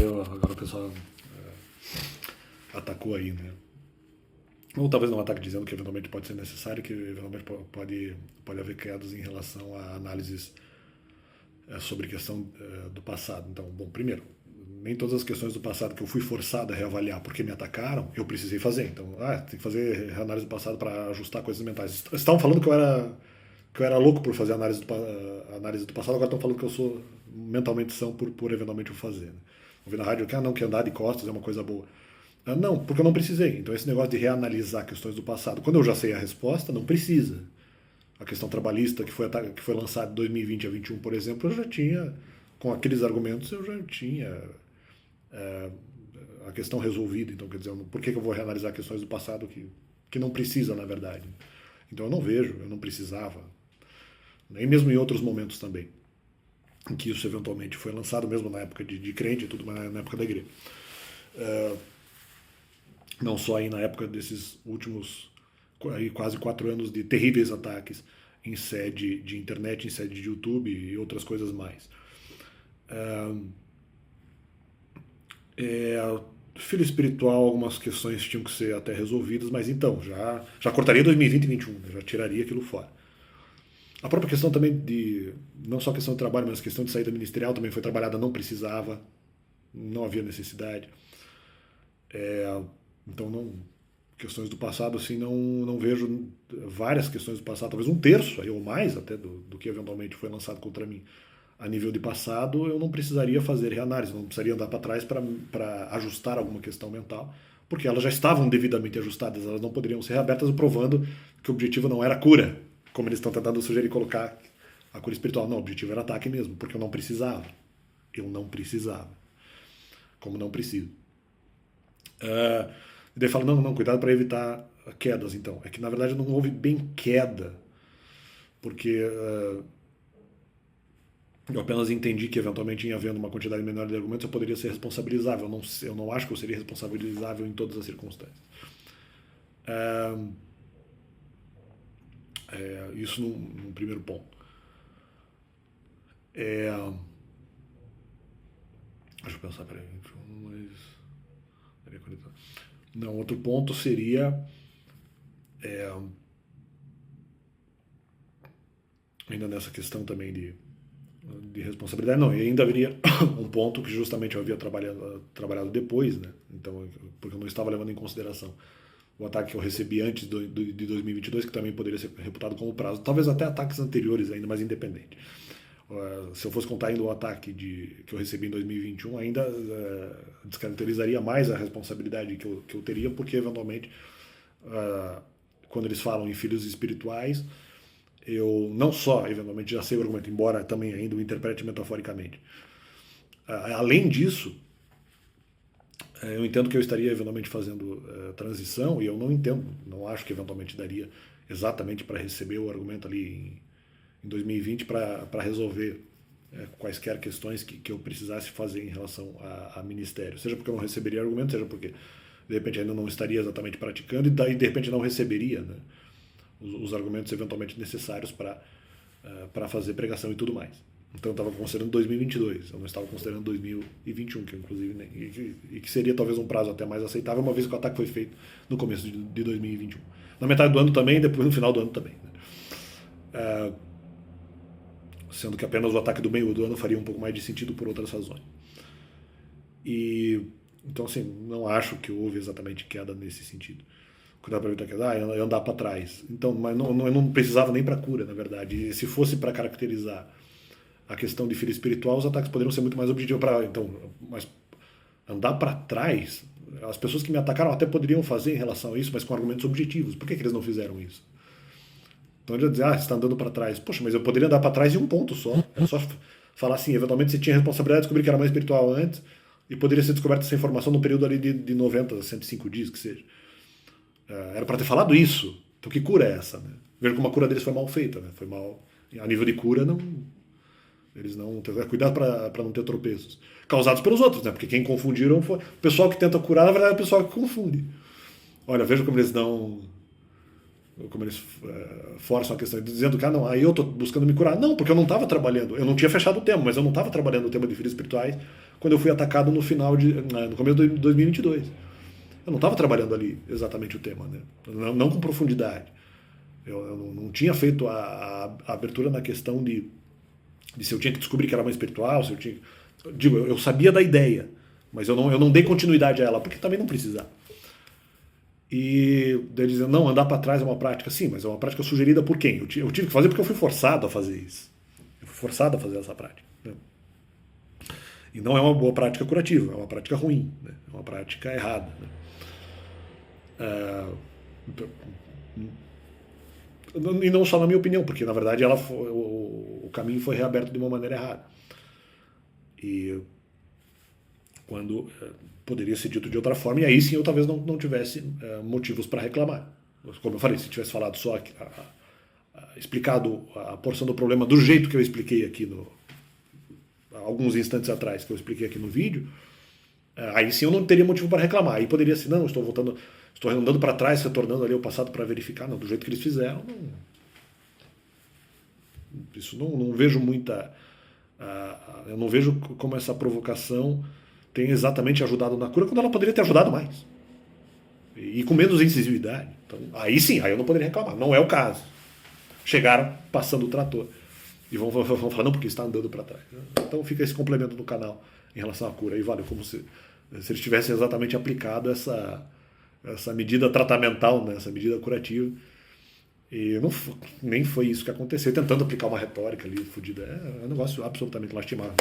agora o pessoal atacou aí, né? Ou talvez não ataque dizendo que eventualmente pode ser necessário, que eventualmente pode haver quedas em relação a análises sobre questão do passado. Então, bom, primeiro, nem todas as questões do passado que eu fui forçado a reavaliar porque me atacaram, eu precisei fazer. Então, tem que fazer análise do passado para ajustar coisas mentais. Estavam falando que eu era louco por fazer análise do passado, agora estão falando que eu sou mentalmente são por eventualmente o fazer. Né? Ouvi na rádio que, não, que andar de costas é uma coisa boa. Não, porque eu não precisei. Então esse negócio de reanalisar questões do passado, quando eu já sei a resposta, não precisa. A questão trabalhista que foi lançada de 2020 a 2021, por exemplo, eu já tinha, com aqueles argumentos, eu já tinha a questão resolvida. Então, quer dizer, por que eu vou reanalisar questões do passado que não precisa, na verdade? Então eu não vejo, eu não precisava. Nem mesmo em outros momentos também, em que isso eventualmente foi lançado, mesmo na época de crente e tudo, mas na época da igreja. Não só aí na época desses últimos aí, quase 4 anos de terríveis ataques em sede de internet, em sede de YouTube e outras coisas mais. Filho espiritual, algumas questões tinham que ser até resolvidas, mas então, já cortaria 2020 e 2021, né? Já tiraria aquilo fora. A própria questão também não só a questão de trabalho, mas a questão de saída ministerial também foi trabalhada, não precisava, não havia necessidade. Então, questões do passado, assim, não vejo várias questões do passado, talvez 1/3, ou mais até, do que eventualmente foi lançado contra mim. A nível de passado, eu não precisaria fazer reanálise, não precisaria andar para trás para ajustar alguma questão mental, porque elas já estavam devidamente ajustadas, elas não poderiam ser reabertas, provando que o objetivo não era a cura, como eles estão tentando sugerir colocar a cura espiritual. Não, o objetivo era ataque mesmo, porque eu não precisava. Eu não precisava. Como não preciso. E daí fala, não, cuidado para evitar quedas, então. É que, na verdade, não houve bem queda, porque eu apenas entendi que, eventualmente, em havendo uma quantidade menor de argumentos, eu poderia ser responsabilizável. Eu não acho que eu seria responsabilizável em todas as circunstâncias. Isso num primeiro ponto. Deixa eu pensar, peraí. Não, outro ponto seria ainda nessa questão também de responsabilidade, não, e ainda haveria um ponto que justamente eu havia trabalhado depois, né? Então, porque eu não estava levando em consideração o ataque que eu recebi antes de 2022, que também poderia ser reputado como prazo, talvez até ataques anteriores ainda, mais independente. Se eu fosse contar ainda o ataque que eu recebi em 2021, ainda descaracterizaria mais a responsabilidade que eu teria, porque eventualmente, quando eles falam em filhos espirituais, eu não só eventualmente já sei o argumento, embora também ainda o interprete metaforicamente. Além disso, eu entendo que eu estaria eventualmente fazendo transição, e eu não acho que eventualmente daria exatamente para receber o argumento ali em 2020 para resolver quaisquer questões que eu precisasse fazer em relação a ministério. Seja porque eu não receberia argumento, seja porque de repente ainda não estaria exatamente praticando e daí de repente não receberia, né, os argumentos eventualmente necessários para fazer pregação e tudo mais. Então eu estava considerando 2022, eu não estava considerando 2021, que inclusive e que seria talvez um prazo até mais aceitável, uma vez que o ataque foi feito no começo de 2021. Na metade do ano também, e depois no final do ano também. Né? Sendo que apenas o ataque do meio do ano faria um pouco mais de sentido por outras razões. Então, assim, não acho que houve exatamente queda nesse sentido. Cuidado para evitar queda, eu andar para trás. Então, mas eu não precisava nem para cura, na verdade. E se fosse para caracterizar a questão de filho espiritual, os ataques poderiam ser muito mais objetivos. Mas andar para trás, as pessoas que me atacaram até poderiam fazer em relação a isso, mas com argumentos objetivos. Por que eles não fizeram isso? Então ele ia dizer, você está andando para trás. Poxa, mas eu poderia andar para trás em um ponto só. Era só falar assim, eventualmente você tinha responsabilidade de descobrir que era mais espiritual antes, e poderia ser descoberta essa informação no período ali de 90 a 105 dias, que seja. Era para ter falado isso. Então que cura é essa? Né? Veja como a cura deles foi mal feita. Né? Foi mal. A nível de cura, não. Eles não. Cuidado para não ter tropeços. Causados pelos outros, né? Porque quem confundiram foi. O pessoal que tenta curar, na verdade, é o pessoal que confunde. Olha, veja como eles não. Como eles forçam a questão, dizendo que não, aí eu estou buscando me curar. Não, porque eu não estava trabalhando, eu não tinha fechado o tema, mas eu não estava trabalhando o tema de filhos espirituais quando eu fui atacado no começo de 2022. Eu não estava trabalhando ali exatamente o tema, né? Não com profundidade. Eu não tinha feito a abertura na questão de se eu tinha que descobrir que era mais espiritual, se eu tinha... Digo, eu sabia da ideia, mas eu não dei continuidade a ela, porque também não precisava. E daí dizendo, não, andar para trás é uma prática, sim, mas é uma prática sugerida por quem? Eu tive que fazer porque eu fui forçado a fazer isso. Eu fui forçado a fazer essa prática. Né? E não é uma boa prática curativa, é uma prática ruim, né? É uma prática errada. Né? E não só na minha opinião, porque na verdade o caminho foi reaberto de uma maneira errada. E quando poderia ser dito de outra forma, e aí sim eu talvez não tivesse motivos para reclamar. Como eu falei, se tivesse falado só explicado a porção do problema do jeito que eu expliquei aqui alguns instantes atrás, que eu expliquei aqui no vídeo, aí sim eu não teria motivo para reclamar. Aí poderia ser, não, estou andando para trás, retornando ali ao passado para verificar. Não, do jeito que eles fizeram, isso não vejo muita... eu não vejo como essa provocação tem exatamente ajudado na cura, quando ela poderia ter ajudado mais. E com menos incisividade. Então, aí sim, aí eu não poderia reclamar. Não é o caso. Chegaram passando o trator. E vão falar, não, porque está andando para trás. Então fica esse complemento no canal em relação à cura. E valeu, como se eles tivessem exatamente aplicado essa medida tratamental, né, essa medida curativa. E nem foi isso que aconteceu. Tentando aplicar uma retórica ali fodida. É um negócio absolutamente lastimável.